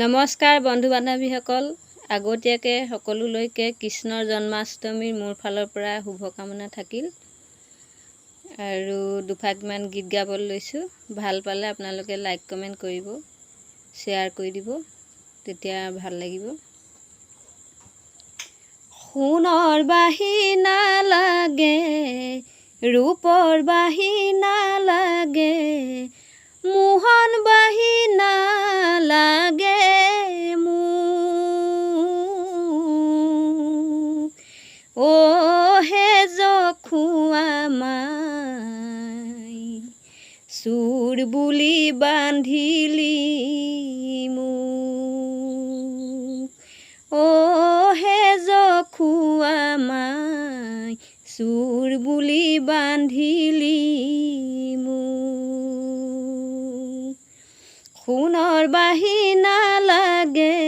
নমস্কাৰ বন্ধু বান্ধৱীসকল, আগতীয়াকৈ সকলোলৈকে কৃষ্ণৰ জন্মাষ্টমীৰ মোৰ ফালৰ পৰা শুভকামনা থাকিল। আৰু দুফাকমান গীত গাবলৈ লৈছোঁ। ভাল পালে আপোনালোকে লাইক কমেণ্ট কৰিব, শ্বেয়াৰ কৰি দিব, তেতিয়া ভাল লাগিব। সোণৰ বাহিনা লাগে, ৰূপৰ বাহিনা লাগে, মোহন বাহিনা লাগে মোক। হে জখুৱা মাই, চোৰ বুলি বান্ধিলি মোক। হে জখুৱা মাই, চোৰ বুলি বান্ধিলি মোক। সোণৰ বাহিনা লাগে,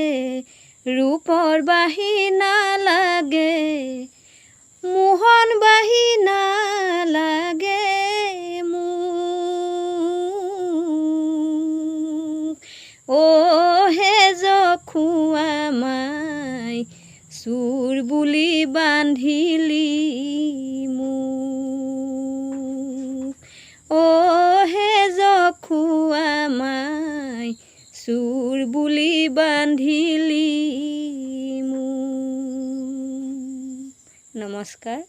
ৰূপৰ বাহিনা লাগে, মোহন বাহিনা লাগে মোক। হে জখুৱা মাই, চোৰ বুলি বান্ধিলি মোক। হে জখুৱা মাই, চোৰ বুলি বান্ধিলি মোক। নমস্কাৰ।